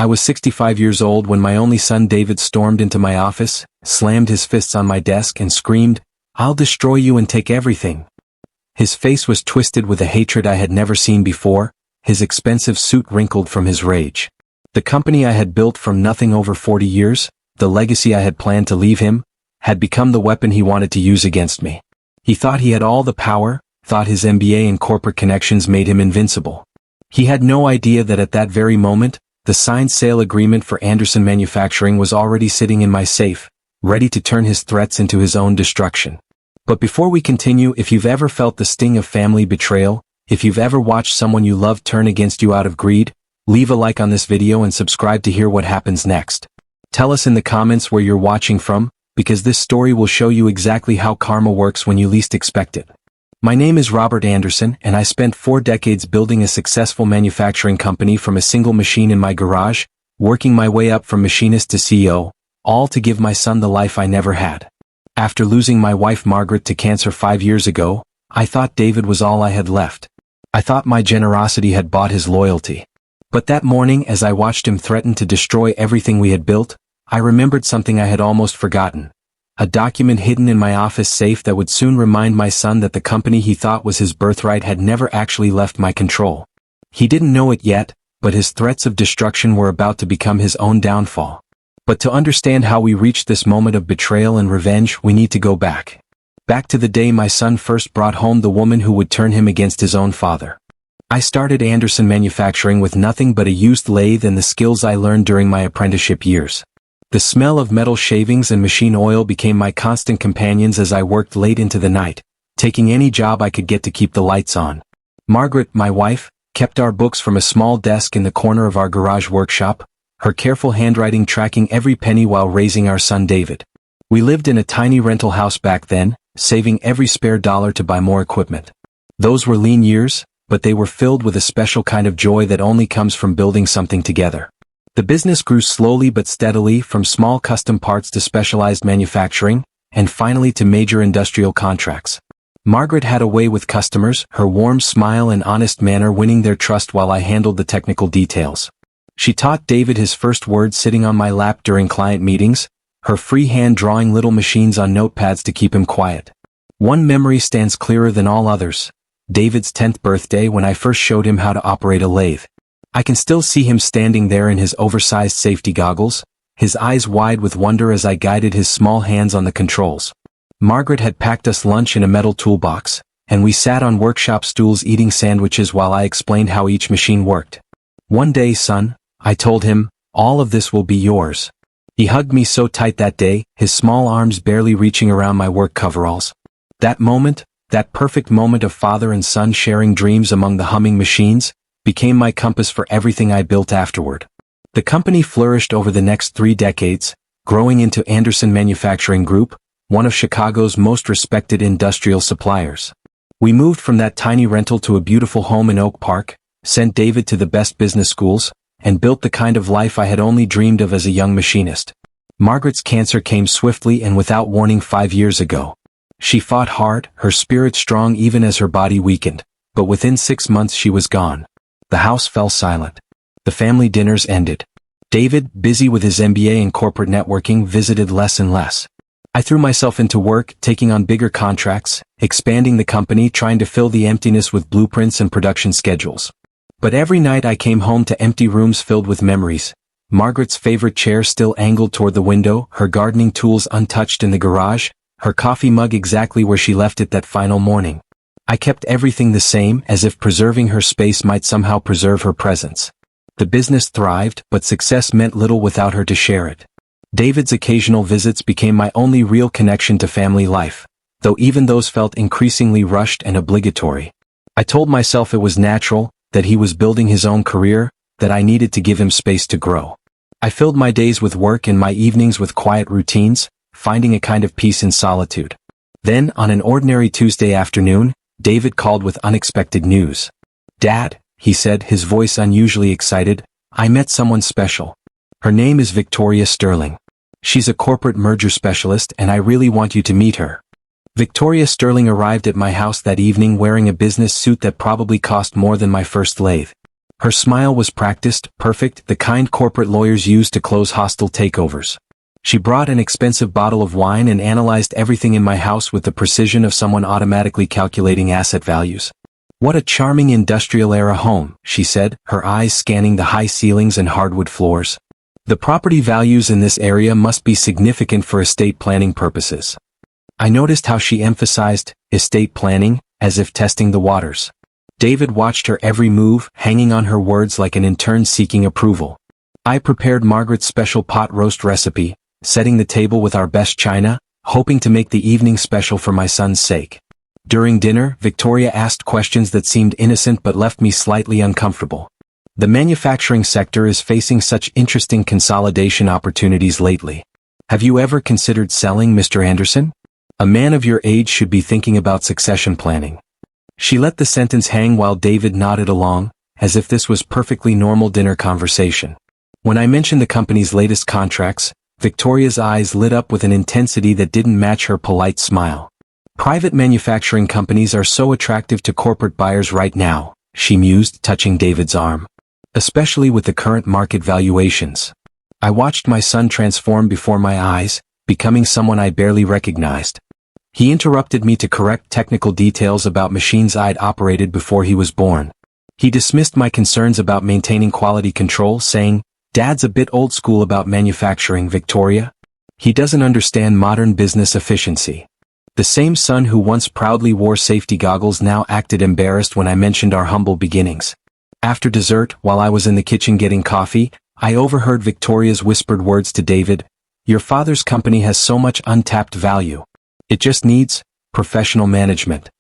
I was 65 years old when my only son David stormed into my office, slammed his fists on my desk and screamed, "I'll destroy you and take everything." His face was twisted with a hatred I had never seen before, his expensive suit wrinkled from his rage. The company I had built from nothing over 40 years, the legacy I had planned to leave him, had become the weapon he wanted to use against me. He thought he had all the power, thought his MBA and corporate connections made him invincible. He had no idea that at that very moment, the signed sale agreement for Anderson Manufacturing was already sitting in my safe, ready to turn his threats into his own destruction. But before we continue, if you've ever felt the sting of family betrayal, if you've ever watched someone you love turn against you out of greed, leave a like on this video and subscribe to hear what happens next. Tell us in the comments where you're watching from, because this story will show you exactly how karma works when you least expect it. My name is Robert Anderson, and I spent 4 decades building a successful manufacturing company from a single machine in my garage, working my way up from machinist to CEO, all to give my son the life I never had. After losing my wife Margaret to cancer 5 years ago, I thought David was all I had left. I thought my generosity had bought his loyalty. But that morning, as I watched him threaten to destroy everything we had built, I remembered something I had almost forgotten. A document hidden in my office safe that would soon remind my son that the company he thought was his birthright had never actually left my control. He didn't know it yet, but his threats of destruction were about to become his own downfall. But to understand how we reached this moment of betrayal and revenge, we need to go back. Back to the day my son first brought home the woman who would turn him against his own father. I started Anderson Manufacturing with nothing but a used lathe and the skills I learned during my apprenticeship years. The smell of metal shavings and machine oil became my constant companions as I worked late into the night, taking any job I could get to keep the lights on. Margaret, my wife, kept our books from a small desk in the corner of our garage workshop, her careful handwriting tracking every penny while raising our son David. We lived in a tiny rental house back then, saving every spare dollar to buy more equipment. Those were lean years, but they were filled with a special kind of joy that only comes from building something together. The business grew slowly but steadily, from small custom parts to specialized manufacturing, and finally to major industrial contracts. Margaret had a way with customers, her warm smile and honest manner winning their trust while I handled the technical details. She taught David his first words sitting on my lap during client meetings, her free hand drawing little machines on notepads to keep him quiet. One memory stands clearer than all others: David's 10th birthday, when I first showed him how to operate a lathe. I can still see him standing there in his oversized safety goggles, his eyes wide with wonder as I guided his small hands on the controls. Margaret had packed us lunch in a metal toolbox, and we sat on workshop stools eating sandwiches while I explained how each machine worked. "One day, son," I told him, "all of this will be yours." He hugged me so tight that day, his small arms barely reaching around my work coveralls. That moment, that perfect moment of father and son sharing dreams among the humming machines, became my compass for everything I built afterward. The company flourished over the next 3 decades, growing into Anderson Manufacturing Group, one of Chicago's most respected industrial suppliers. We moved from that tiny rental to a beautiful home in Oak Park, sent David to the best business schools, and built the kind of life I had only dreamed of as a young machinist. Margaret's cancer came swiftly and without warning 5 years ago. She fought hard, her spirit strong even as her body weakened, but within 6 months she was gone. The house fell silent. The family dinners ended. David, busy with his MBA and corporate networking, visited less and less. I threw myself into work, taking on bigger contracts, expanding the company, trying to fill the emptiness with blueprints and production schedules. But every night I came home to empty rooms filled with memories. Margaret's favorite chair still angled toward the window, her gardening tools untouched in the garage, her coffee mug exactly where she left it that final morning. I kept everything the same, as if preserving her space might somehow preserve her presence. The business thrived, but success meant little without her to share it. David's occasional visits became my only real connection to family life, though even those felt increasingly rushed and obligatory. I told myself it was natural, that he was building his own career, that I needed to give him space to grow. I filled my days with work and my evenings with quiet routines, finding a kind of peace in solitude. Then, on an ordinary Tuesday afternoon, David called with unexpected news. "Dad," he said, his voice unusually excited, "I met someone special. Her name is Victoria Sterling. She's a corporate merger specialist and I really want you to meet her." Victoria Sterling arrived at my house that evening wearing a business suit that probably cost more than my first lathe. Her smile was practiced, perfect, the kind corporate lawyers use to close hostile takeovers. She brought an expensive bottle of wine and analyzed everything in my house with the precision of someone automatically calculating asset values. "What a charming industrial-era home," she said, her eyes scanning the high ceilings and hardwood floors. "The property values in this area must be significant for estate planning purposes." I noticed how she emphasized estate planning, as if testing the waters. David watched her every move, hanging on her words like an intern seeking approval. I prepared Margaret's special pot roast recipe, setting the table with our best china, hoping to make the evening special for my son's sake. During dinner, Victoria asked questions that seemed innocent but left me slightly uncomfortable. "The manufacturing sector is facing such interesting consolidation opportunities lately. Have you ever considered selling, Mr. Anderson? A man of your age should be thinking about succession planning." She let the sentence hang while David nodded along, as if this was perfectly normal dinner conversation. When I mentioned the company's latest contracts, Victoria's eyes lit up with an intensity that didn't match her polite smile. "Private manufacturing companies are so attractive to corporate buyers right now," she mused, touching David's arm. "Especially with the current market valuations." I watched my son transform before my eyes, becoming someone I barely recognized. He interrupted me to correct technical details about machines I'd operated before he was born. He dismissed my concerns about maintaining quality control, saying, "Dad's a bit old school about manufacturing, Victoria. He doesn't understand modern business efficiency." The same son who once proudly wore safety goggles now acted embarrassed when I mentioned our humble beginnings. After dessert, while I was in the kitchen getting coffee, I overheard Victoria's whispered words to David, "Your father's company has so much untapped value. It just needs professional management."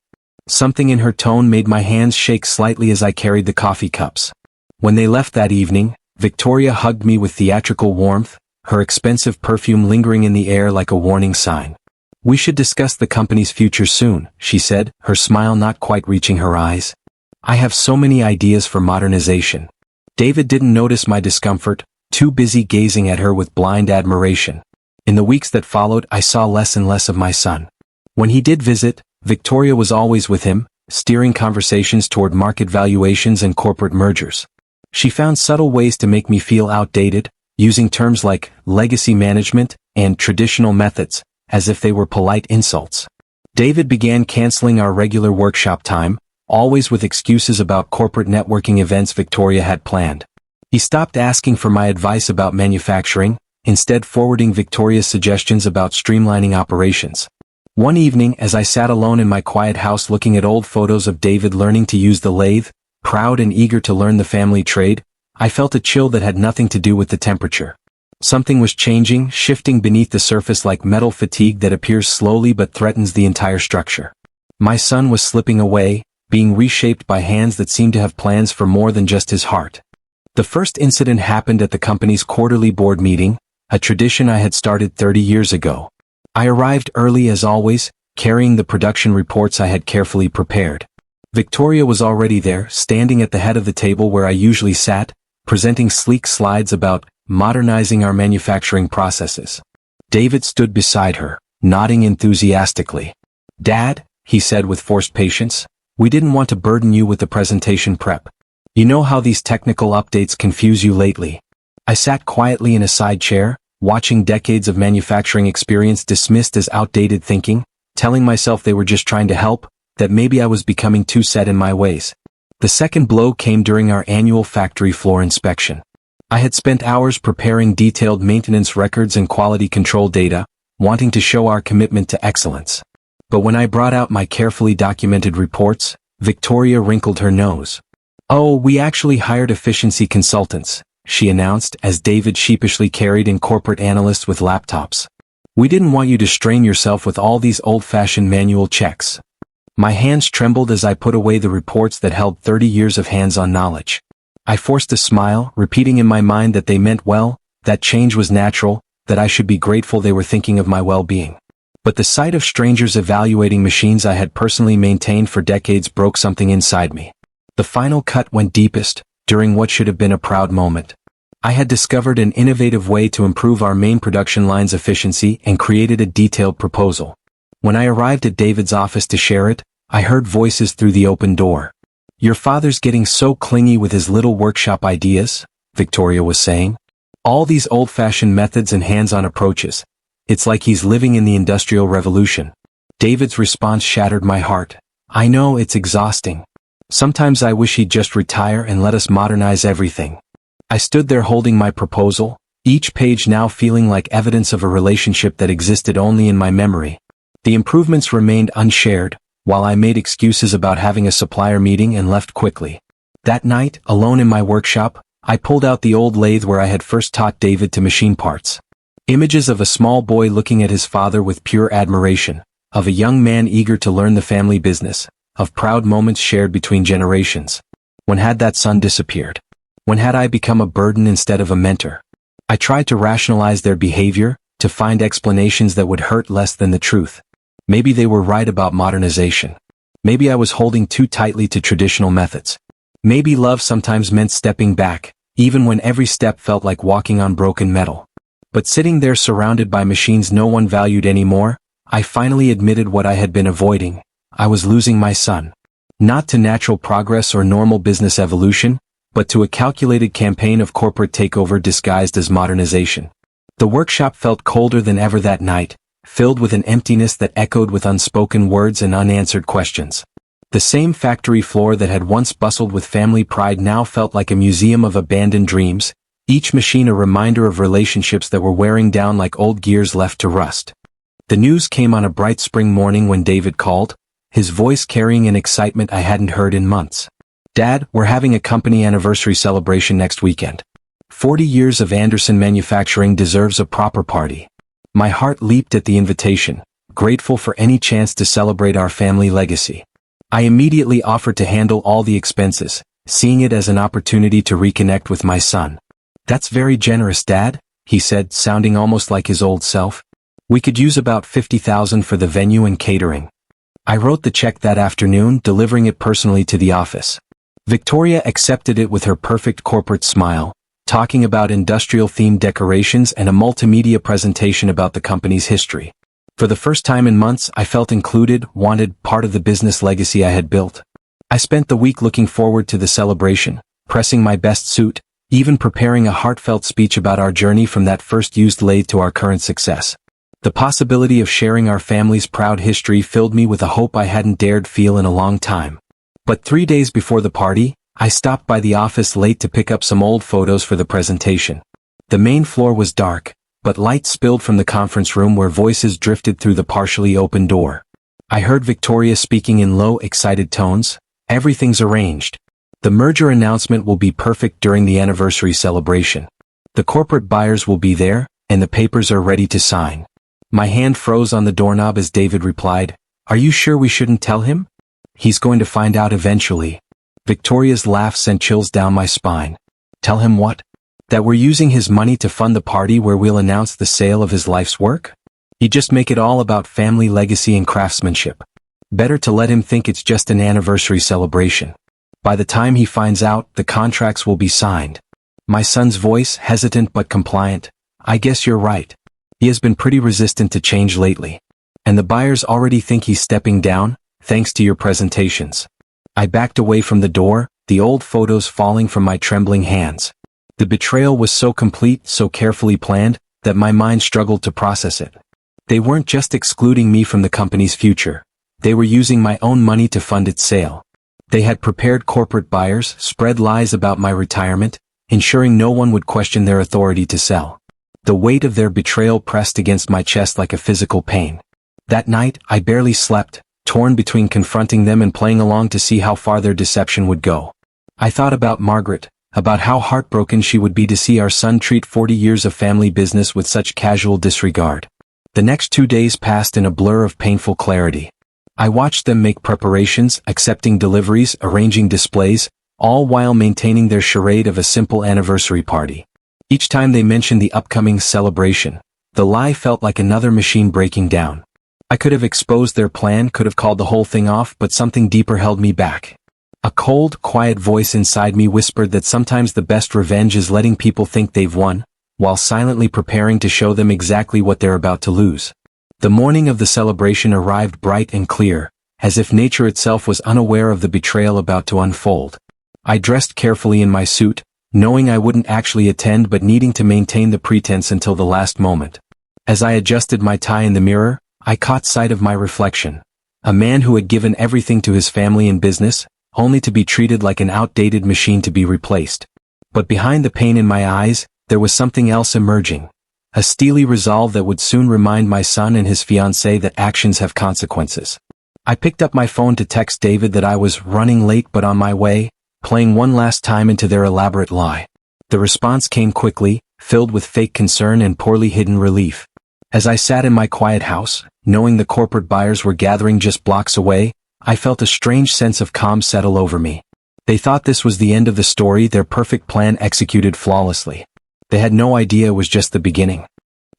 Something in her tone made my hands shake slightly as I carried the coffee cups. When they left that evening, Victoria hugged me with theatrical warmth, her expensive perfume lingering in the air like a warning sign. "We should discuss the company's future soon," she said, her smile not quite reaching her eyes. "I have so many ideas for modernization." David didn't notice my discomfort, too busy gazing at her with blind admiration. In the weeks that followed, I saw less and less of my son. When he did visit, Victoria was always with him, steering conversations toward market valuations and corporate mergers. She found subtle ways to make me feel outdated, using terms like legacy management and traditional methods, as if they were polite insults. David began canceling our regular workshop time, always with excuses about corporate networking events Victoria had planned. He stopped asking for my advice about manufacturing, instead forwarding Victoria's suggestions about streamlining operations. One evening, as I sat alone in my quiet house looking at old photos of David learning to use the lathe, proud and eager to learn the family trade, I felt a chill that had nothing to do with the temperature. Something was changing, shifting beneath the surface like metal fatigue that appears slowly but threatens the entire structure. My son was slipping away, being reshaped by hands that seemed to have plans for more than just his heart. The first incident happened at the company's quarterly board meeting, a tradition I had started 30 years ago. I arrived early as always, carrying the production reports I had carefully prepared. Victoria was already there, standing at the head of the table where I usually sat, presenting sleek slides about modernizing our manufacturing processes. David stood beside her, nodding enthusiastically. "Dad," he said with forced patience, "we didn't want to burden you with the presentation prep. You know how these technical updates confuse you lately." I sat quietly in a side chair, watching decades of manufacturing experience dismissed as outdated thinking, telling myself they were just trying to help, that maybe I was becoming too set in my ways. The second blow came during our annual factory floor inspection. I had spent hours preparing detailed maintenance records and quality control data, wanting to show our commitment to excellence. But when I brought out my carefully documented reports, Victoria wrinkled her nose. "Oh, we actually hired efficiency consultants," she announced as David sheepishly carried in corporate analysts with laptops. "We didn't want you to strain yourself with all these old-fashioned manual checks." My hands trembled as I put away the reports that held 30 years of hands-on knowledge. I forced a smile, repeating in my mind that they meant well, that change was natural, that I should be grateful they were thinking of my well-being. But the sight of strangers evaluating machines I had personally maintained for decades broke something inside me. The final cut went deepest, during what should have been a proud moment. I had discovered an innovative way to improve our main production line's efficiency and created a detailed proposal. When I arrived at David's office to share it, I heard voices through the open door. "Your father's getting so clingy with his little workshop ideas," Victoria was saying. "All these old-fashioned methods and hands-on approaches. It's like he's living in the Industrial Revolution." David's response shattered my heart. "I know, it's exhausting. Sometimes I wish he'd just retire and let us modernize everything." I stood there holding my proposal, each page now feeling like evidence of a relationship that existed only in my memory. The improvements remained unshared, while I made excuses about having a supplier meeting and left quickly. That night, alone in my workshop, I pulled out the old lathe where I had first taught David to machine parts. Images of a small boy looking at his father with pure admiration, of a young man eager to learn the family business, of proud moments shared between generations. When had that son disappeared? When had I become a burden instead of a mentor? I tried to rationalize their behavior, to find explanations that would hurt less than the truth. Maybe they were right about modernization. Maybe I was holding too tightly to traditional methods. Maybe love sometimes meant stepping back, even when every step felt like walking on broken metal. But sitting there surrounded by machines no one valued anymore, I finally admitted what I had been avoiding. I was losing my son. Not to natural progress or normal business evolution, but to a calculated campaign of corporate takeover disguised as modernization. The workshop felt colder than ever that night, filled with an emptiness that echoed with unspoken words and unanswered questions. The same factory floor that had once bustled with family pride now felt like a museum of abandoned dreams, each machine a reminder of relationships that were wearing down like old gears left to rust. The news came on a bright spring morning when David called, his voice carrying an excitement I hadn't heard in months. "Dad, we're having a company anniversary celebration next weekend. 40 years of Anderson Manufacturing deserves a proper party." My heart leaped at the invitation, grateful for any chance to celebrate our family legacy. I immediately offered to handle all the expenses, seeing it as an opportunity to reconnect with my son. "That's very generous, Dad," he said, sounding almost like his old self. "We could use about $50,000 for the venue and catering." I wrote the check that afternoon, delivering it personally to the office. Victoria accepted it with her perfect corporate smile, talking about industrial-themed decorations and a multimedia presentation about the company's history. For the first time in months, I felt included, wanted, part of the business legacy I had built. I spent the week looking forward to the celebration, pressing my best suit, even preparing a heartfelt speech about our journey from that first used lathe to our current success. The possibility of sharing our family's proud history filled me with a hope I hadn't dared feel in a long time. But 3 days before the party, I stopped by the office late to pick up some old photos for the presentation. The main floor was dark, but light spilled from the conference room where voices drifted through the partially open door. I heard Victoria speaking in low, excited tones. "Everything's arranged. The merger announcement will be perfect during the anniversary celebration. The corporate buyers will be there, and the papers are ready to sign." My hand froze on the doorknob as David replied, "Are you sure we shouldn't tell him? He's going to find out eventually." Victoria's laugh sent chills down my spine. "Tell him what? That we're using his money to fund the party where we'll announce the sale of his life's work? He'd just make it all about family legacy and craftsmanship. Better to let him think it's just an anniversary celebration. By the time he finds out, the contracts will be signed." My son's voice, hesitant but compliant. "I guess you're right. He has been pretty resistant to change lately. And the buyers already think he's stepping down, thanks to your presentations." I backed away from the door, the old photos falling from my trembling hands. The betrayal was so complete, so carefully planned, that my mind struggled to process it. They weren't just excluding me from the company's future. They were using my own money to fund its sale. They had prepared corporate buyers, spread lies about my retirement, ensuring no one would question their authority to sell. The weight of their betrayal pressed against my chest like a physical pain. That night, I barely slept, torn between confronting them and playing along to see how far their deception would go. I thought about Margaret, about how heartbroken she would be to see our son treat 40 years of family business with such casual disregard. The next 2 days passed in a blur of painful clarity. I watched them make preparations, accepting deliveries, arranging displays, all while maintaining their charade of a simple anniversary party. Each time they mentioned the upcoming celebration, the lie felt like another machine breaking down. I could have exposed their plan, could have called the whole thing off, but something deeper held me back. A cold, quiet voice inside me whispered that sometimes the best revenge is letting people think they've won, while silently preparing to show them exactly what they're about to lose. The morning of the celebration arrived bright and clear, as if nature itself was unaware of the betrayal about to unfold. I dressed carefully in my suit, knowing I wouldn't actually attend but needing to maintain the pretense until the last moment. As I adjusted my tie in the mirror, I caught sight of my reflection. A man who had given everything to his family and business, only to be treated like an outdated machine to be replaced. But behind the pain in my eyes, there was something else emerging. A steely resolve that would soon remind my son and his fiancée that actions have consequences. I picked up my phone to text David that I was running late but on my way, playing one last time into their elaborate lie. The response came quickly, filled with fake concern and poorly hidden relief. As I sat in my quiet house, knowing the corporate buyers were gathering just blocks away, I felt a strange sense of calm settle over me. They thought this was the end of the story, their perfect plan executed flawlessly. They had no idea it was just the beginning.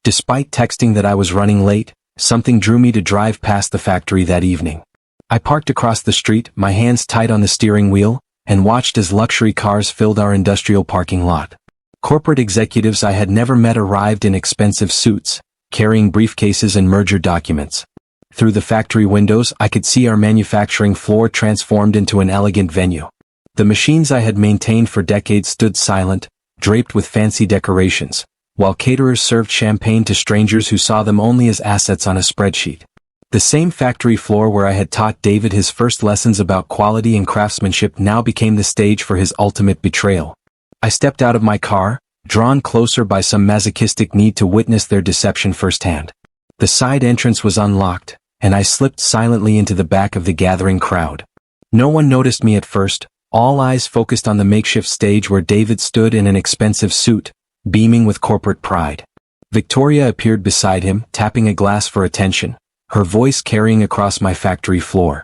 Despite texting that I was running late, something drew me to drive past the factory that evening. I parked across the street, my hands tight on the steering wheel, and watched as luxury cars filled our industrial parking lot. Corporate executives I had never met arrived in expensive suits, carrying briefcases and merger documents. Through the factory windows I could see our manufacturing floor transformed into an elegant venue. The machines I had maintained for decades stood silent, draped with fancy decorations, while caterers served champagne to strangers who saw them only as assets on a spreadsheet. The same factory floor where I had taught David his first lessons about quality and craftsmanship now became the stage for his ultimate betrayal. I stepped out of my car, drawn closer by some masochistic need to witness their deception firsthand. The side entrance was unlocked, and I slipped silently into the back of the gathering crowd. No one noticed me at first, all eyes focused on the makeshift stage where David stood in an expensive suit, beaming with corporate pride. Victoria appeared beside him, tapping a glass for attention, her voice carrying across my factory floor.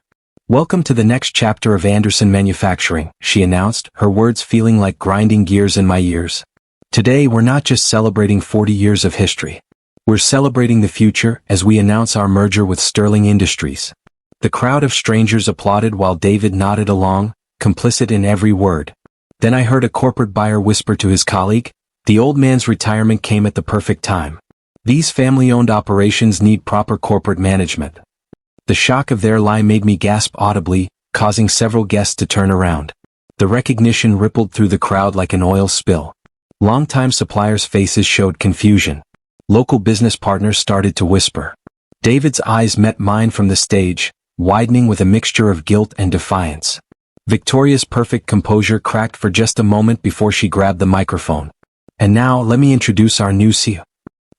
"Welcome to the next chapter of Anderson Manufacturing," she announced, her words feeling like grinding gears in my ears. "Today we're not just celebrating 40 years of history. We're celebrating the future as we announce our merger with Sterling Industries." The crowd of strangers applauded while David nodded along, complicit in every word. Then I heard a corporate buyer whisper to his colleague, "The old man's retirement came at the perfect time. These family-owned operations need proper corporate management." The shock of their lie made me gasp audibly, causing several guests to turn around. The recognition rippled through the crowd like an oil spill. Longtime suppliers' faces showed confusion. Local business partners started to whisper. David's eyes met mine from the stage, widening with a mixture of guilt and defiance. Victoria's perfect composure cracked for just a moment before she grabbed the microphone. "And now let me introduce our new CEO."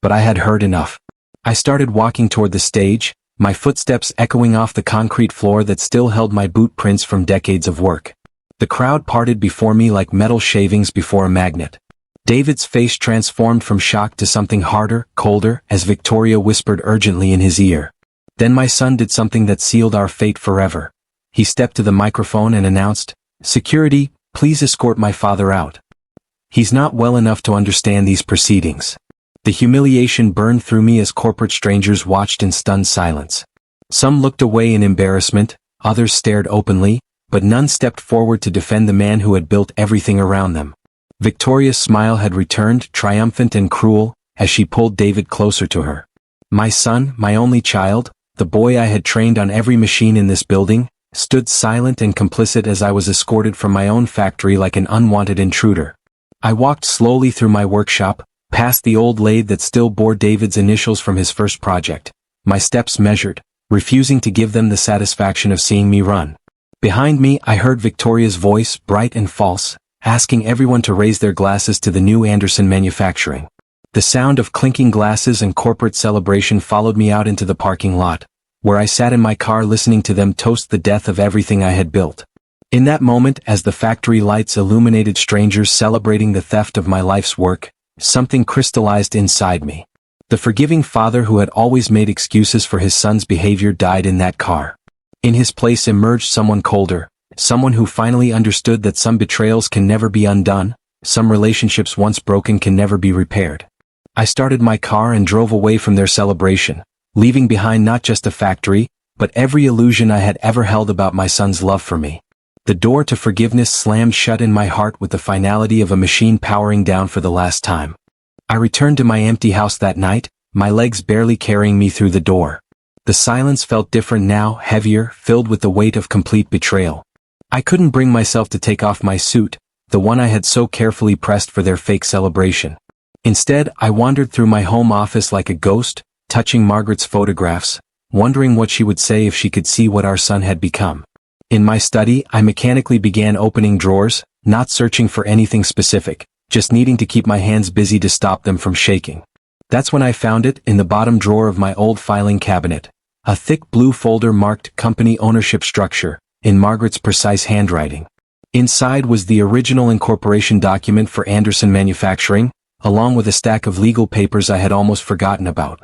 But I had heard enough. I started walking toward the stage, my footsteps echoing off the concrete floor that still held my boot prints from decades of work. The crowd parted before me like metal shavings before a magnet. David's face transformed from shock to something harder, colder, as Victoria whispered urgently in his ear. Then my son did something that sealed our fate forever. He stepped to the microphone and announced, "Security, please escort my father out. He's not well enough to understand these proceedings." The humiliation burned through me as corporate strangers watched in stunned silence. Some looked away in embarrassment, others stared openly, but none stepped forward to defend the man who had built everything around them. Victoria's smile had returned, triumphant and cruel, as she pulled David closer to her. My son, my only child, the boy I had trained on every machine in this building, stood silent and complicit as I was escorted from my own factory like an unwanted intruder. I walked slowly through my workshop, past the old lathe that still bore David's initials from his first project, my steps measured, refusing to give them the satisfaction of seeing me run. Behind me I heard Victoria's voice, bright and false, asking everyone to raise their glasses to the new Anderson Manufacturing. The sound of clinking glasses and corporate celebration followed me out into the parking lot, where I sat in my car listening to them toast the death of everything I had built. In that moment, as the factory lights illuminated strangers celebrating the theft of my life's work, something crystallized inside me. The forgiving father who had always made excuses for his son's behavior died in that car. In his place emerged someone colder, someone who finally understood that some betrayals can never be undone, some relationships once broken can never be repaired. I started my car and drove away from their celebration, leaving behind not just a factory, but every illusion I had ever held about my son's love for me. The door to forgiveness slammed shut in my heart with the finality of a machine powering down for the last time. I returned to my empty house that night, my legs barely carrying me through the door. The silence felt different now, heavier, filled with the weight of complete betrayal. I couldn't bring myself to take off my suit, the one I had so carefully pressed for their fake celebration. Instead, I wandered through my home office like a ghost, touching Margaret's photographs, wondering what she would say if she could see what our son had become. In my study, I mechanically began opening drawers, not searching for anything specific, just needing to keep my hands busy to stop them from shaking. That's when I found it, in the bottom drawer of my old filing cabinet. A thick blue folder marked Company Ownership Structure, in Margaret's precise handwriting. Inside was the original incorporation document for Anderson Manufacturing, along with a stack of legal papers I had almost forgotten about.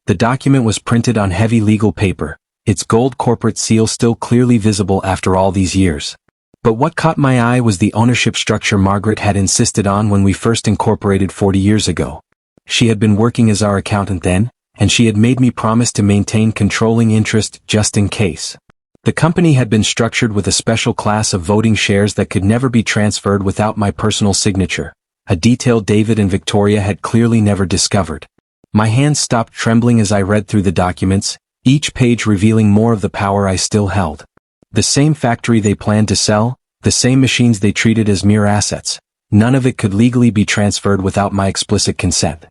The document was printed on heavy legal paper, its gold corporate seal still clearly visible after all these years. But what caught my eye was the ownership structure Margaret had insisted on when we first incorporated 40 years ago. She had been working as our accountant then, and she had made me promise to maintain controlling interest just in case. The company had been structured with a special class of voting shares that could never be transferred without my personal signature, a detail David and Victoria had clearly never discovered. My hands stopped trembling as I read through the documents, each page revealing more of the power I still held. The same factory they planned to sell, the same machines they treated as mere assets. None of it could legally be transferred without my explicit consent.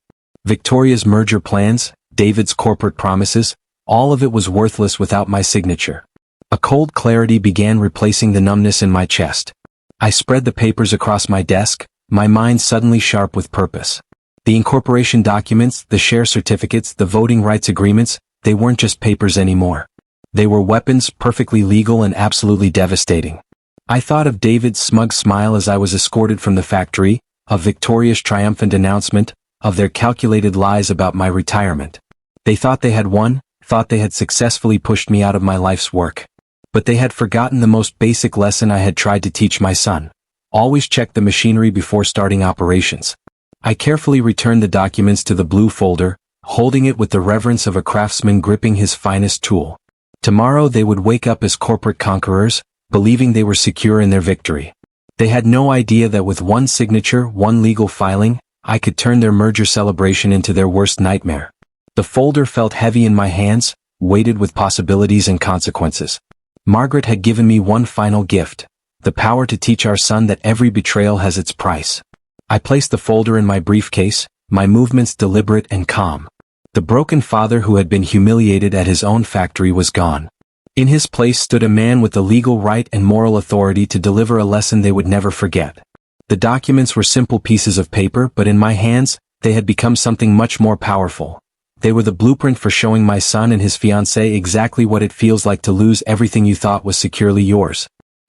Victoria's merger plans, David's corporate promises, all of it was worthless without my signature. A cold clarity began replacing the numbness in my chest. I spread the papers across my desk, my mind suddenly sharp with purpose. The incorporation documents, the share certificates, the voting rights agreements, they weren't just papers anymore. They were weapons, perfectly legal and absolutely devastating. I thought of David's smug smile as I was escorted from the factory, of Victoria's triumphant announcement, of their calculated lies about my retirement. They thought they had won, thought they had successfully pushed me out of my life's work. But they had forgotten the most basic lesson I had tried to teach my son. Always check the machinery before starting operations. I carefully returned the documents to the blue folder, holding it with the reverence of a craftsman gripping his finest tool. Tomorrow they would wake up as corporate conquerors, believing they were secure in their victory. They had no idea that with one signature, one legal filing, I could turn their merger celebration into their worst nightmare. The folder felt heavy in my hands, weighted with possibilities and consequences. Margaret had given me one final gift, the power to teach our son that every betrayal has its price. I placed the folder in my briefcase, my movements deliberate and calm. The broken father who had been humiliated at his own factory was gone. In his place stood a man with the legal right and moral authority to deliver a lesson they would never forget. The documents were simple pieces of paper, but in my hands, they had become something much more powerful. They were the blueprint for showing my son and his fiancée exactly what it feels like to lose everything you thought was securely yours.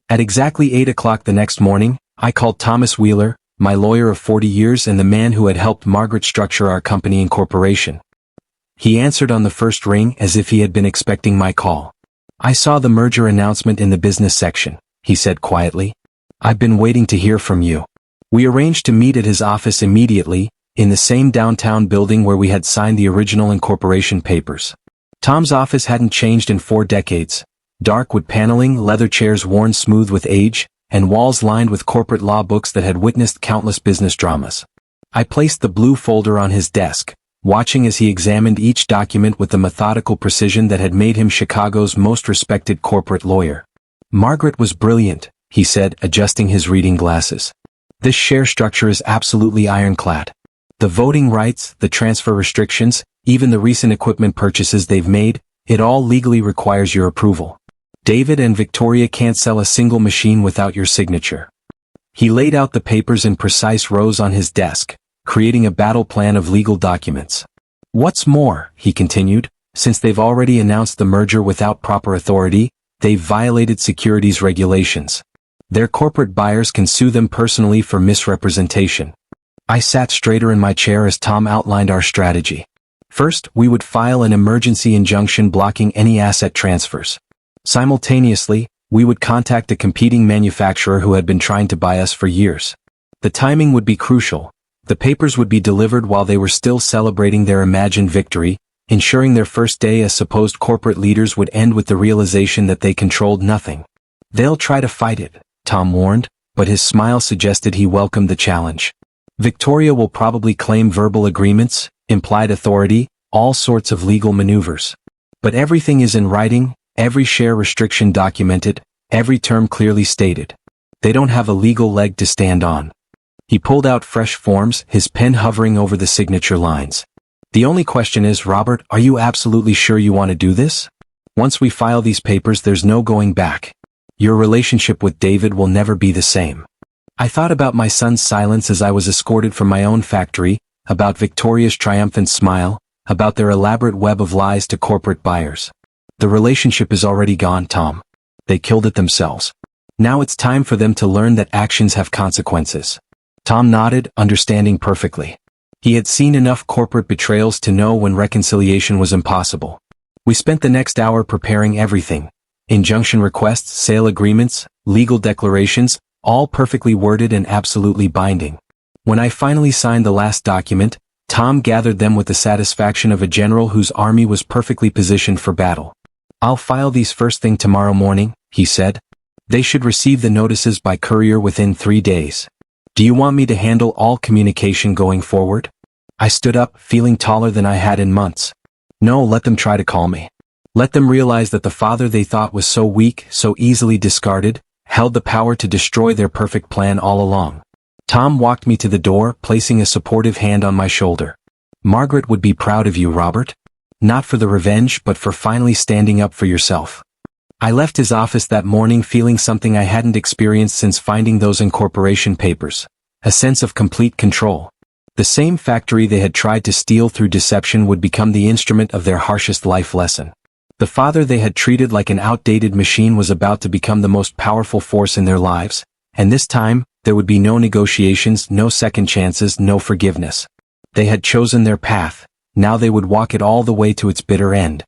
At exactly 8 o'clock the next morning, I called Thomas Wheeler, my lawyer of 40 years and the man who had helped Margaret structure our company incorporation. He answered on the first ring as if he had been expecting my call. "I saw the merger announcement in the business section," he said quietly. "I've been waiting to hear from you." We arranged to meet at his office immediately, in the same downtown building where we had signed the original incorporation papers. Tom's office hadn't changed in 4 decades. Dark wood paneling, leather chairs worn smooth with age, and walls lined with corporate law books that had witnessed countless business dramas. I placed the blue folder on his desk, watching as he examined each document with the methodical precision that had made him Chicago's most respected corporate lawyer. "Margaret was brilliant," he said, adjusting his reading glasses. "This share structure is absolutely ironclad. The voting rights, the transfer restrictions, even the recent equipment purchases they've made, it all legally requires your approval. David and Victoria can't sell a single machine without your signature." He laid out the papers in precise rows on his desk, creating a battle plan of legal documents. "What's more," he continued, "since they've already announced the merger without proper authority, they've violated securities regulations. Their corporate buyers can sue them personally for misrepresentation." I sat straighter in my chair as Tom outlined our strategy. First, we would file an emergency injunction blocking any asset transfers. Simultaneously, we would contact a competing manufacturer who had been trying to buy us for years. The timing would be crucial. The papers would be delivered while they were still celebrating their imagined victory, ensuring their first day as supposed corporate leaders would end with the realization that they controlled nothing. "They'll try to fight it," Tom warned, but his smile suggested he welcomed the challenge. "Victoria will probably claim verbal agreements, implied authority, all sorts of legal maneuvers. But everything is in writing, every share restriction documented, every term clearly stated. They don't have a legal leg to stand on. He pulled out fresh forms, his pen hovering over the signature lines. The only question is, Robert, are you absolutely sure you want to do this? Once we file these papers, there's no going back. Your relationship with David will never be the same. I thought about my son's silence as I was escorted from my own factory, about Victoria's triumphant smile, about their elaborate web of lies to corporate buyers. The relationship is already gone, Tom. They killed it themselves. Now it's time for them to learn that actions have consequences. Tom nodded, understanding perfectly. He had seen enough corporate betrayals to know when reconciliation was impossible. We spent the next hour preparing everything. Injunction requests, sale agreements, legal declarations, all perfectly worded and absolutely binding. When I finally signed the last document, Tom gathered them with the satisfaction of a general whose army was perfectly positioned for battle. I'll file these first thing tomorrow morning, he said. They should receive the notices by courier within 3 days. Do you want me to handle all communication going forward? I stood up, feeling taller than I had in months. No, let them try to call me. Let them realize that the father they thought was so weak, so easily discarded, held the power to destroy their perfect plan all along. Tom walked me to the door, placing a supportive hand on my shoulder. Margaret would be proud of you, Robert. Not for the revenge, but for finally standing up for yourself. I left his office that morning feeling something I hadn't experienced since finding those incorporation papers. A sense of complete control. The same factory they had tried to steal through deception would become the instrument of their harshest life lesson. The father they had treated like an outdated machine was about to become the most powerful force in their lives, and this time, there would be no negotiations, no second chances, no forgiveness. They had chosen their path, now they would walk it all the way to its bitter end.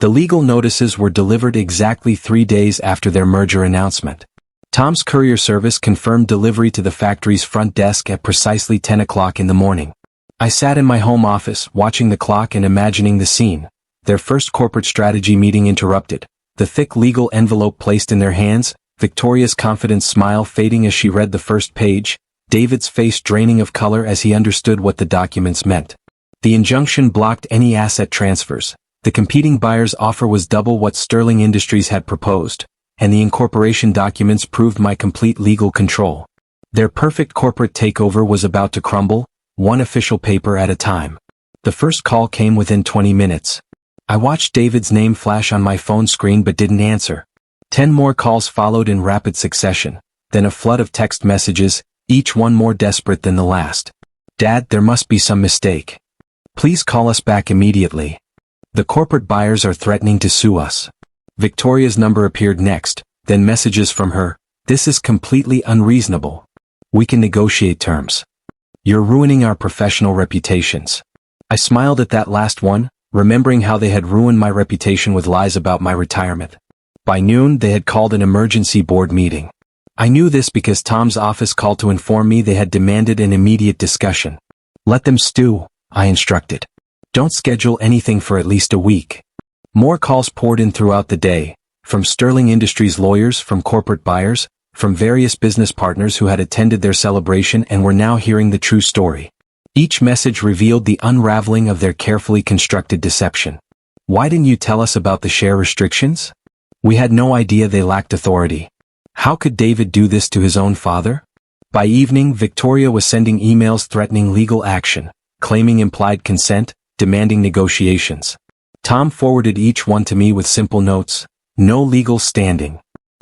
The legal notices were delivered exactly 3 days after their merger announcement. Tom's courier service confirmed delivery to the factory's front desk at precisely 10 o'clock in the morning. I sat in my home office, watching the clock and imagining the scene. Their first corporate strategy meeting interrupted. The thick legal envelope placed in their hands, Victoria's confident smile fading as she read the first page, David's face draining of color as he understood what the documents meant. The injunction blocked any asset transfers. The competing buyer's offer was double what Sterling Industries had proposed, and the incorporation documents proved my complete legal control. Their perfect corporate takeover was about to crumble, one official paper at a time. The first call came within 20 minutes. I watched David's name flash on my phone screen but didn't answer. 10 more calls followed in rapid succession, then a flood of text messages, each one more desperate than the last. Dad, there must be some mistake. Please call us back immediately. The corporate buyers are threatening to sue us. Victoria's number appeared next, then messages from her. This is completely unreasonable. We can negotiate terms. You're ruining our professional reputations. I smiled at that last one, remembering how they had ruined my reputation with lies about my retirement. By noon, they had called an emergency board meeting. I knew this because Tom's office called to inform me they had demanded an immediate discussion. Let them stew, I instructed. Don't schedule anything for at least a week. More calls poured in throughout the day, from Sterling Industries lawyers, from corporate buyers, from various business partners who had attended their celebration and were now hearing the true story. Each message revealed the unraveling of their carefully constructed deception. Why didn't you tell us about the share restrictions? We had no idea they lacked authority. How could David do this to his own father? By evening, Victoria was sending emails threatening legal action, claiming implied consent, demanding negotiations. Tom forwarded each one to me with simple notes. No legal standing.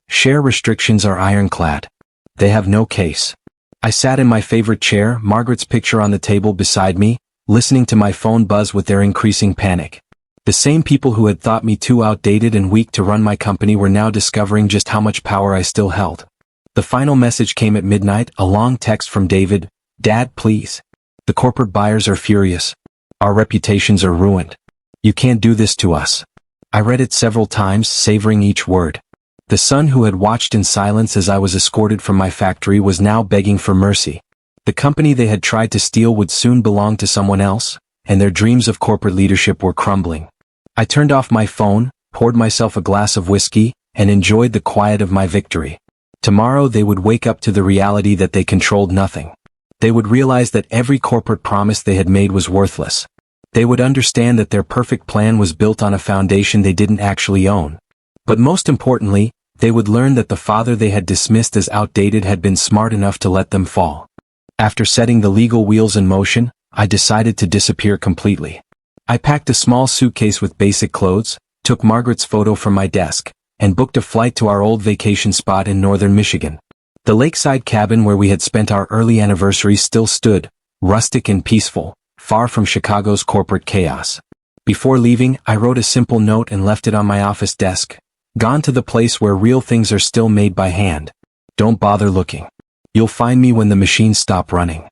Share restrictions are ironclad. They have no case. I sat in my favorite chair, Margaret's picture on the table beside me, listening to my phone buzz with their increasing panic. The same people who had thought me too outdated and weak to run my company were now discovering just how much power I still held. The final message came at midnight, a long text from David. Dad, please. The corporate buyers are furious. Our reputations are ruined. You can't do this to us. I read it several times, savoring each word. The son who had watched in silence as I was escorted from my factory was now begging for mercy. The company they had tried to steal would soon belong to someone else, and their dreams of corporate leadership were crumbling. I turned off my phone, poured myself a glass of whiskey, and enjoyed the quiet of my victory. Tomorrow they would wake up to the reality that they controlled nothing. They would realize that every corporate promise they had made was worthless. They would understand that their perfect plan was built on a foundation they didn't actually own. But most importantly, they would learn that the father they had dismissed as outdated had been smart enough to let them fall. After setting the legal wheels in motion, I decided to disappear completely. I packed a small suitcase with basic clothes, took Margaret's photo from my desk, and booked a flight to our old vacation spot in northern Michigan. The lakeside cabin where we had spent our early anniversary still stood, rustic and peaceful, far from Chicago's corporate chaos. Before leaving, I wrote a simple note and left it on my office desk. Gone to the place where real things are still made by hand. Don't bother looking. You'll find me when the machines stop running.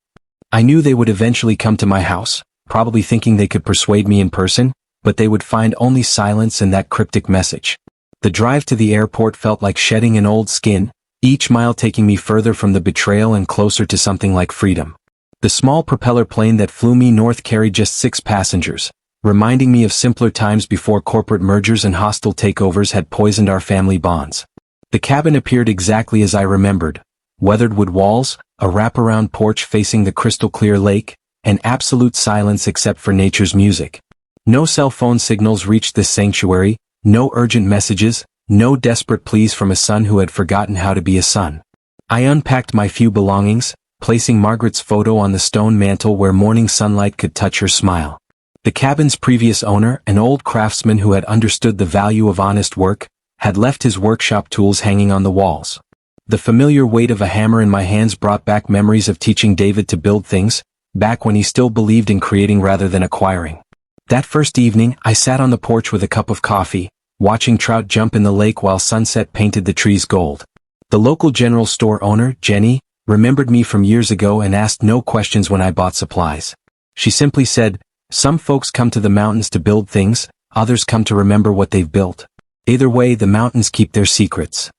I knew they would eventually come to my house, probably thinking they could persuade me in person, but they would find only silence and that cryptic message. The drive to the airport felt like shedding an old skin, each mile taking me further from the betrayal and closer to something like freedom. The small propeller plane that flew me north carried just 6 passengers, reminding me of simpler times before corporate mergers and hostile takeovers had poisoned our family bonds. The cabin appeared exactly as I remembered. Weathered wood walls, a wraparound porch facing the crystal-clear lake, and absolute silence except for nature's music. No cell phone signals reached this sanctuary, no urgent messages, no desperate pleas from a son who had forgotten how to be a son. I unpacked my few belongings, placing Margaret's photo on the stone mantel where morning sunlight could touch her smile. The cabin's previous owner, an old craftsman who had understood the value of honest work, had left his workshop tools hanging on the walls. The familiar weight of a hammer in my hands brought back memories of teaching David to build things, back when he still believed in creating rather than acquiring. That first evening, I sat on the porch with a cup of coffee, watching trout jump in the lake while sunset painted the trees gold. The local general store owner, Jenny, remembered me from years ago and asked no questions when I bought supplies. She simply said, "Some folks come to the mountains to build things, others come to remember what they've built. Either way, the mountains keep their secrets."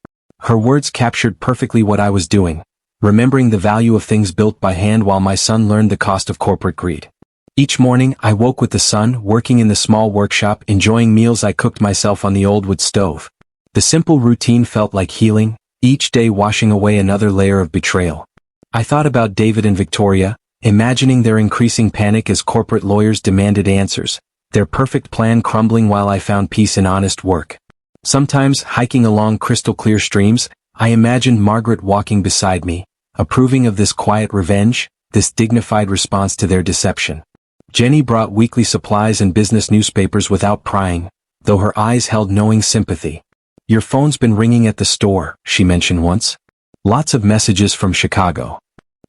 Her words captured perfectly what I was doing, remembering the value of things built by hand while my son learned the cost of corporate greed. Each morning, I woke with the sun, working in the small workshop, enjoying meals I cooked myself on the old wood stove. The simple routine felt like healing, each day washing away another layer of betrayal. I thought about David and Victoria, imagining their increasing panic as corporate lawyers demanded answers, their perfect plan crumbling while I found peace in honest work. Sometimes, hiking along crystal-clear streams, I imagined Margaret walking beside me, approving of this quiet revenge, this dignified response to their deception. Jenny brought weekly supplies and business newspapers without prying, though her eyes held knowing sympathy. "Your phone's been ringing at the store," she mentioned once. "Lots of messages from Chicago."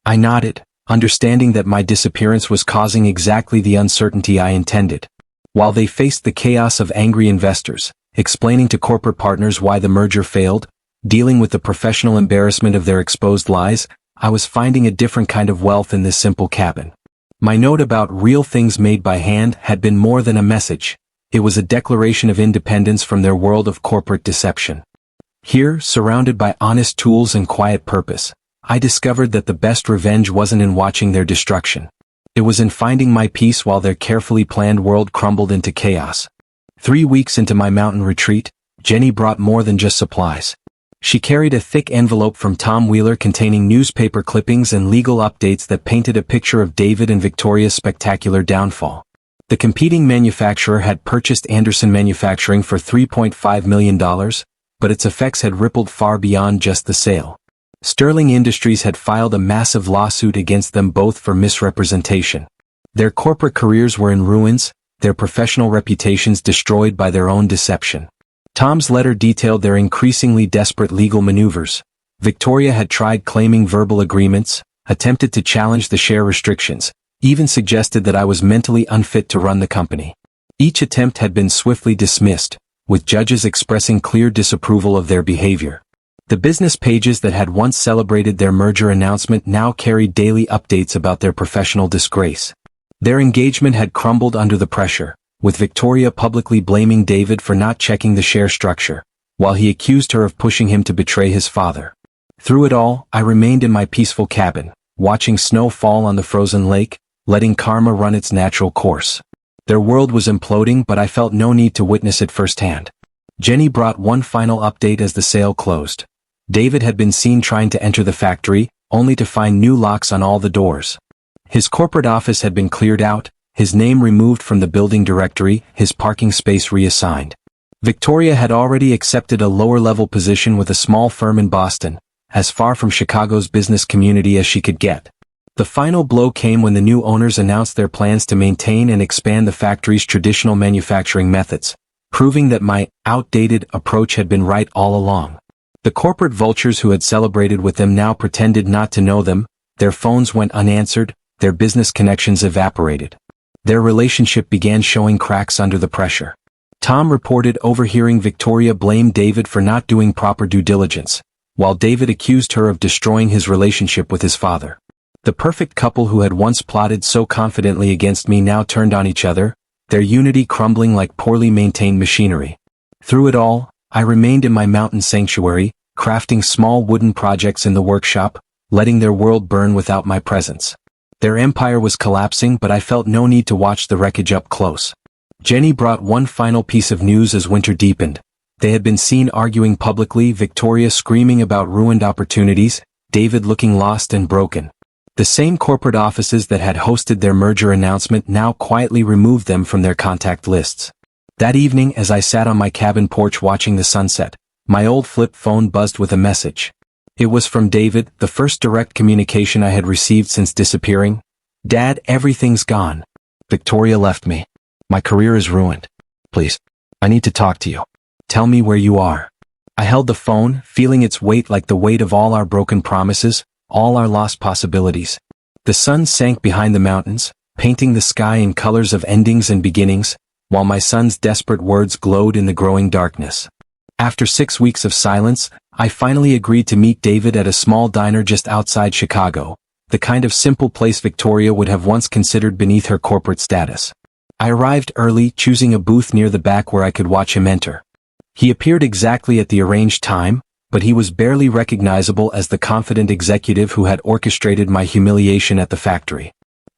I nodded, understanding that my disappearance was causing exactly the uncertainty I intended. While they faced the chaos of angry investors, explaining to corporate partners why the merger failed, dealing with the professional embarrassment of their exposed lies, I was finding a different kind of wealth in this simple cabin. My note about real things made by hand had been more than a message. It was a declaration of independence from their world of corporate deception. Here, surrounded by honest tools and quiet purpose, I discovered that the best revenge wasn't in watching their destruction. It was in finding my peace while their carefully planned world crumbled into chaos. 3 weeks into my mountain retreat, Jenny brought more than just supplies. She carried a thick envelope from Tom Wheeler containing newspaper clippings and legal updates that painted a picture of David and Victoria's spectacular downfall. The competing manufacturer had purchased Anderson Manufacturing for $3.5 million, but its effects had rippled far beyond just the sale. Sterling Industries had filed a massive lawsuit against them both for misrepresentation. Their corporate careers were in ruins, their professional reputations destroyed by their own deception. Tom's letter detailed their increasingly desperate legal maneuvers. Victoria had tried claiming verbal agreements, attempted to challenge the share restrictions, even suggested that I was mentally unfit to run the company. Each attempt had been swiftly dismissed, with judges expressing clear disapproval of their behavior. The business pages that had once celebrated their merger announcement now carried daily updates about their professional disgrace. Their engagement had crumbled under the pressure, with Victoria publicly blaming David for not checking the share structure, while he accused her of pushing him to betray his father. Through it all, I remained in my peaceful cabin, watching snow fall on the frozen lake, letting karma run its natural course. Their world was imploding, but I felt no need to witness it firsthand. Jenny brought one final update as the sale closed. David had been seen trying to enter the factory, only to find new locks on all the doors. His corporate office had been cleared out, his name removed from the building directory, his parking space reassigned. Victoria had already accepted a lower-level position with a small firm in Boston, as far from Chicago's business community as she could get. The final blow came when the new owners announced their plans to maintain and expand the factory's traditional manufacturing methods, proving that my outdated approach had been right all along. The corporate vultures who had celebrated with them now pretended not to know them, their phones went unanswered, their business connections evaporated. Their relationship began showing cracks under the pressure. Tom reported overhearing Victoria blame David for not doing proper due diligence, while David accused her of destroying his relationship with his father. The perfect couple who had once plotted so confidently against me now turned on each other, their unity crumbling like poorly maintained machinery. Through it all, I remained in my mountain sanctuary, crafting small wooden projects in the workshop, letting their world burn without my presence. Their empire was collapsing, but I felt no need to watch the wreckage up close. Jenny brought one final piece of news as winter deepened. They had been seen arguing publicly, Victoria screaming about ruined opportunities, David looking lost and broken. The same corporate offices that had hosted their merger announcement now quietly removed them from their contact lists. That evening, as I sat on my cabin porch watching the sunset, my old flip phone buzzed with a message. It was from David, the first direct communication I had received since disappearing. "Dad, everything's gone. Victoria left me. My career is ruined. Please, I need to talk to you. Tell me where you are." I held the phone, feeling its weight like the weight of all our broken promises, all our lost possibilities. The sun sank behind the mountains, painting the sky in colors of endings and beginnings, while my son's desperate words glowed in the growing darkness. After 6 weeks of silence, I finally agreed to meet David at a small diner just outside Chicago, the kind of simple place Victoria would have once considered beneath her corporate status. I arrived early, choosing a booth near the back where I could watch him enter. He appeared exactly at the arranged time, but he was barely recognizable as the confident executive who had orchestrated my humiliation at the factory.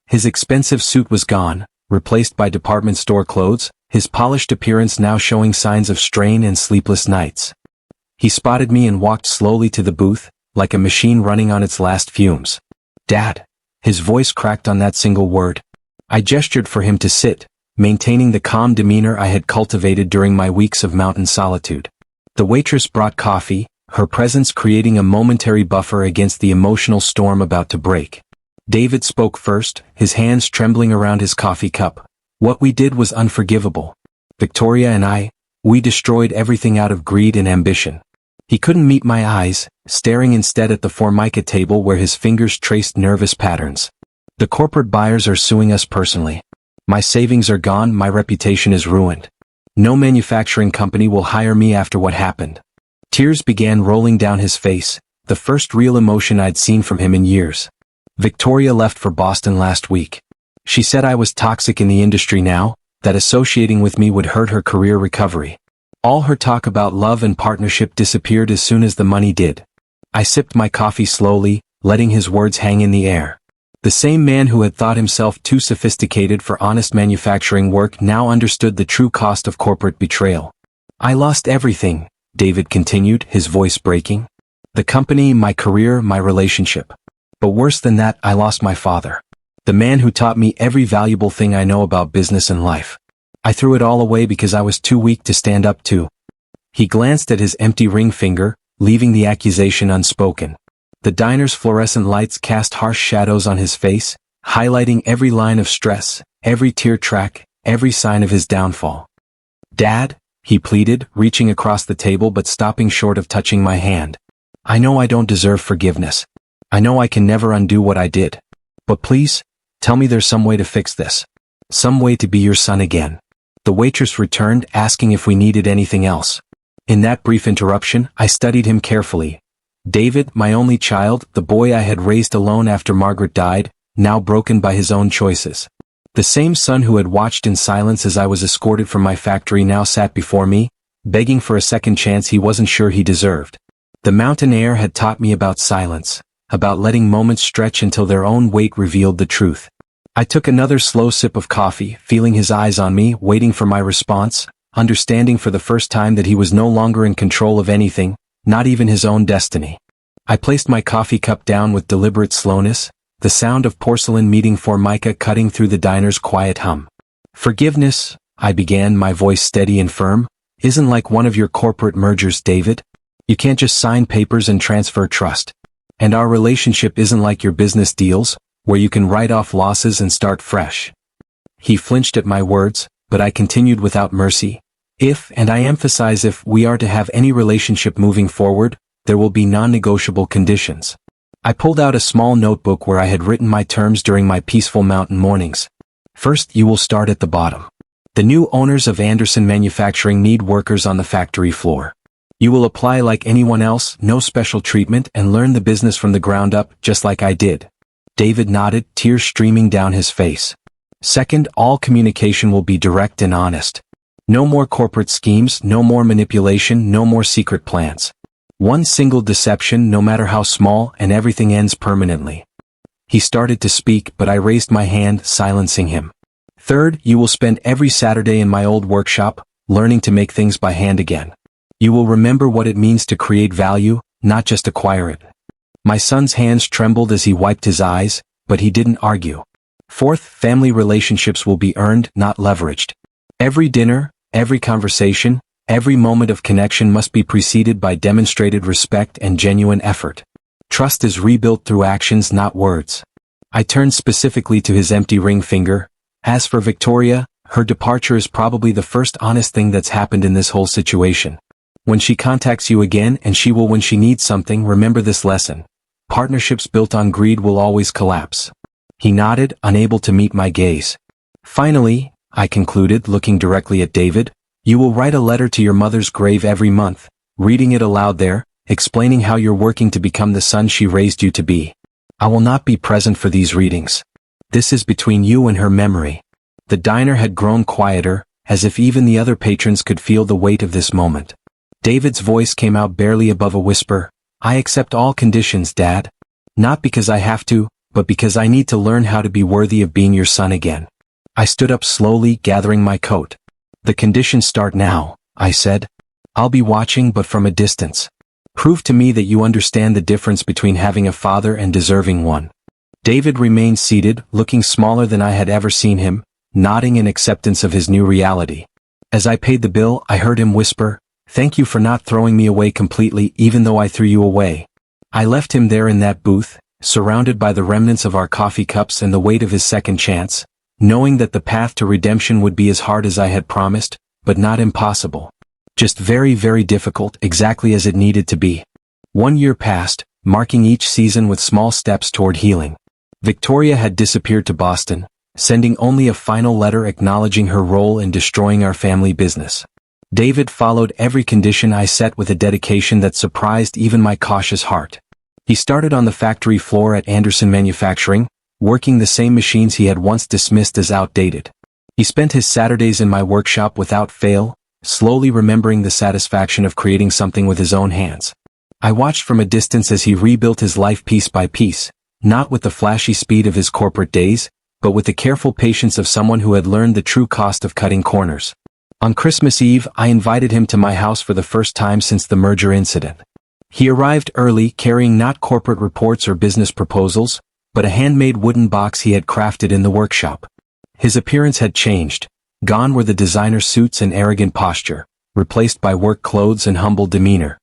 His expensive suit was gone, replaced by department store clothes, his polished appearance now showing signs of strain and sleepless nights. He spotted me and walked slowly to the booth, like a machine running on its last fumes. "Dad." His voice cracked on that single word. I gestured for him to sit, maintaining the calm demeanor I had cultivated during my weeks of mountain solitude. The waitress brought coffee, her presence creating a momentary buffer against the emotional storm about to break. David spoke first, his hands trembling around his coffee cup. "What we did was unforgivable. Victoria and we destroyed everything out of greed and ambition." He couldn't meet my eyes, staring instead at the Formica table where his fingers traced nervous patterns. "The corporate buyers are suing us personally. My savings are gone, my reputation is ruined. No manufacturing company will hire me after what happened." Tears began rolling down his face, the first real emotion I'd seen from him in years. "Victoria left for Boston last week. She said I was toxic in the industry now, that associating with me would hurt her career recovery. All her talk about love and partnership disappeared as soon as the money did." I sipped my coffee slowly, letting his words hang in the air. The same man who had thought himself too sophisticated for honest manufacturing work now understood the true cost of corporate betrayal. "I lost everything," David continued, his voice breaking. "The company, my career, my relationship. But worse than that, I lost my father. The man who taught me every valuable thing I know about business and life. I threw it all away because I was too weak to stand up to." He glanced at his empty ring finger, leaving the accusation unspoken. The diner's fluorescent lights cast harsh shadows on his face, highlighting every line of stress, every tear track, every sign of his downfall. "Dad," he pleaded, reaching across the table but stopping short of touching my hand. "I know I don't deserve forgiveness. I know I can never undo what I did. But please, tell me there's some way to fix this. Some way to be your son again." The waitress returned, asking if we needed anything else. In that brief interruption, I studied him carefully. David, my only child, the boy I had raised alone after Margaret died, now broken by his own choices. The same son who had watched in silence as I was escorted from my factory now sat before me, begging for a second chance he wasn't sure he deserved. The mountain air had taught me about silence, about letting moments stretch until their own weight revealed the truth. I took another slow sip of coffee, feeling his eyes on me, waiting for my response, understanding for the first time that he was no longer in control of anything, not even his own destiny. I placed my coffee cup down with deliberate slowness, the sound of porcelain meeting formica cutting through the diner's quiet hum. "Forgiveness," I began, my voice steady and firm, "isn't like one of your corporate mergers, David. You can't just sign papers and transfer trust. And our relationship isn't like your business deals, where you can write off losses and start fresh." He flinched at my words, but I continued without mercy. "If, and I emphasize if, we are to have any relationship moving forward, there will be non-negotiable conditions." I pulled out a small notebook where I had written my terms during my peaceful mountain mornings. "First, you will start at the bottom. The new owners of Anderson Manufacturing need workers on the factory floor. You will apply like anyone else, no special treatment, and learn the business from the ground up, just like I did." David nodded, tears streaming down his face. "Second, all communication will be direct and honest. No more corporate schemes, no more manipulation, no more secret plans. One single deception, no matter how small, and everything ends permanently." He started to speak, but I raised my hand, silencing him. "Third, you will spend every Saturday in my old workshop, learning to make things by hand again. You will remember what it means to create value, not just acquire it." My son's hands trembled as he wiped his eyes, but he didn't argue. "Fourth, family relationships will be earned, not leveraged. Every dinner, every conversation, every moment of connection must be preceded by demonstrated respect and genuine effort. Trust is rebuilt through actions, not words." I turned specifically to his empty ring finger. "As for Victoria, her departure is probably the first honest thing that's happened in this whole situation. When she contacts you again, and she will when she needs something, remember this lesson. Partnerships built on greed will always collapse." He nodded, unable to meet my gaze. "Finally," I concluded, looking directly at David, "you will write a letter to your mother's grave every month, reading it aloud there, explaining how you're working to become the son she raised you to be. I will not be present for these readings. This is between you and her memory." The diner had grown quieter, as if even the other patrons could feel the weight of this moment. David's voice came out barely above a whisper. "I accept all conditions, Dad. Not because I have to, but because I need to learn how to be worthy of being your son again." I stood up slowly, gathering my coat. "The conditions start now," I said. "I'll be watching, but from a distance. Prove to me that you understand the difference between having a father and deserving one." David remained seated, looking smaller than I had ever seen him, nodding in acceptance of his new reality. As I paid the bill, I heard him whisper, "Thank you for not throwing me away completely, even though I threw you away." I left him there in that booth, surrounded by the remnants of our coffee cups and the weight of his second chance, knowing that the path to redemption would be as hard as I had promised, but not impossible. Just very, very difficult, exactly as it needed to be. 1 year passed, marking each season with small steps toward healing. Victoria had disappeared to Boston, sending only a final letter acknowledging her role in destroying our family business. David followed every condition I set with a dedication that surprised even my cautious heart. He started on the factory floor at Anderson Manufacturing, working the same machines he had once dismissed as outdated. He spent his Saturdays in my workshop without fail, slowly remembering the satisfaction of creating something with his own hands. I watched from a distance as he rebuilt his life piece by piece, not with the flashy speed of his corporate days, but with the careful patience of someone who had learned the true cost of cutting corners. On Christmas Eve, I invited him to my house for the first time since the merger incident. He arrived early, carrying not corporate reports or business proposals, but a handmade wooden box he had crafted in the workshop. His appearance had changed. Gone were the designer suits and arrogant posture, replaced by work clothes and humble demeanor.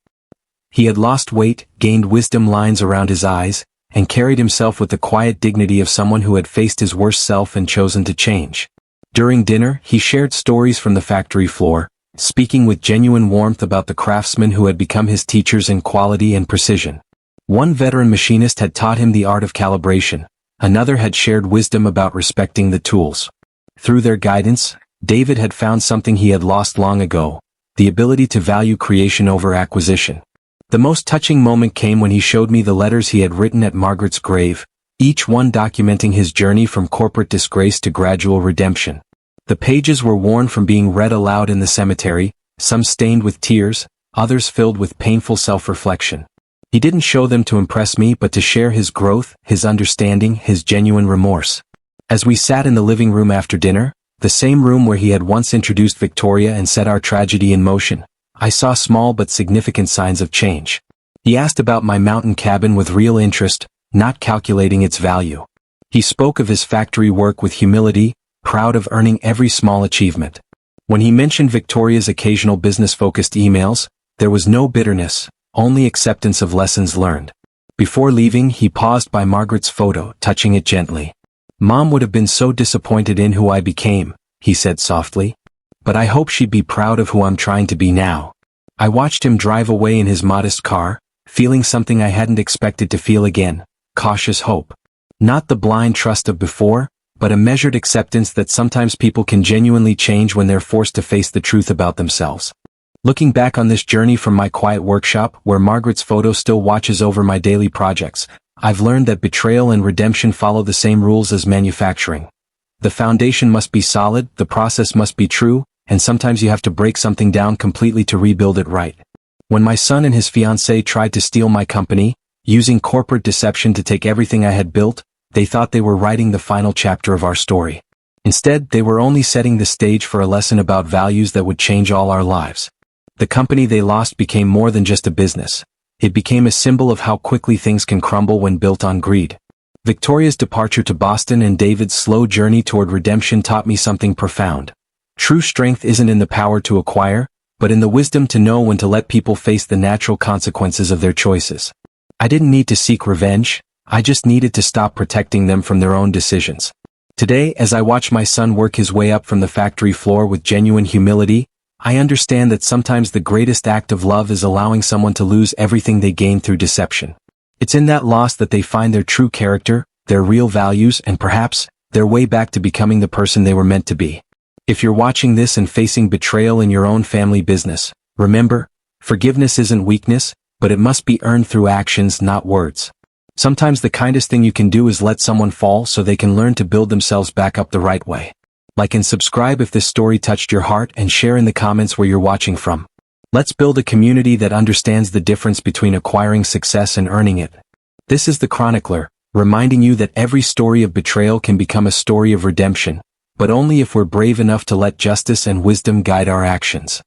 He had lost weight, gained wisdom lines around his eyes, and carried himself with the quiet dignity of someone who had faced his worst self and chosen to change. During dinner, he shared stories from the factory floor, speaking with genuine warmth about the craftsmen who had become his teachers in quality and precision. One veteran machinist had taught him the art of calibration, another had shared wisdom about respecting the tools. Through their guidance, David had found something he had lost long ago, the ability to value creation over acquisition. The most touching moment came when he showed me the letters he had written at Margaret's grave, each one documenting his journey from corporate disgrace to gradual redemption. The pages were worn from being read aloud in the cemetery, some stained with tears, others filled with painful self-reflection. He didn't show them to impress me but to share his growth, his understanding, his genuine remorse. As we sat in the living room after dinner, the same room where he had once introduced Victoria and set our tragedy in motion, I saw small but significant signs of change. He asked about my mountain cabin with real interest, not calculating its value. He spoke of his factory work with humility, proud of earning every small achievement. When he mentioned Victoria's occasional business-focused emails, there was no bitterness, only acceptance of lessons learned. Before leaving, he paused by Margaret's photo, touching it gently. "Mom would have been so disappointed in who I became," he said softly. "But I hope she'd be proud of who I'm trying to be now." I watched him drive away in his modest car, feeling something I hadn't expected to feel again, cautious hope. Not the blind trust of before, but a measured acceptance that sometimes people can genuinely change when they're forced to face the truth about themselves. Looking back on this journey from my quiet workshop, where Margaret's photo still watches over my daily projects, I've learned that betrayal and redemption follow the same rules as manufacturing. The foundation must be solid, the process must be true, and sometimes you have to break something down completely to rebuild it right. When my son and his fiancée tried to steal my company, using corporate deception to take everything I had built, they thought they were writing the final chapter of our story. Instead, they were only setting the stage for a lesson about values that would change all our lives. The company they lost became more than just a business. It became a symbol of how quickly things can crumble when built on greed. Victoria's departure to Boston and David's slow journey toward redemption taught me something profound. True strength isn't in the power to acquire, but in the wisdom to know when to let people face the natural consequences of their choices. I didn't need to seek revenge, I just needed to stop protecting them from their own decisions. Today, as I watch my son work his way up from the factory floor with genuine humility, I understand that sometimes the greatest act of love is allowing someone to lose everything they gained through deception. It's in that loss that they find their true character, their real values, and perhaps, their way back to becoming the person they were meant to be. If you're watching this and facing betrayal in your own family business, remember, forgiveness isn't weakness, but it must be earned through actions, not words. Sometimes the kindest thing you can do is let someone fall so they can learn to build themselves back up the right way. Like and subscribe if this story touched your heart, and share in the comments where you're watching from. Let's build a community that understands the difference between acquiring success and earning it. This is the Chronicler, reminding you that every story of betrayal can become a story of redemption, but only if we're brave enough to let justice and wisdom guide our actions.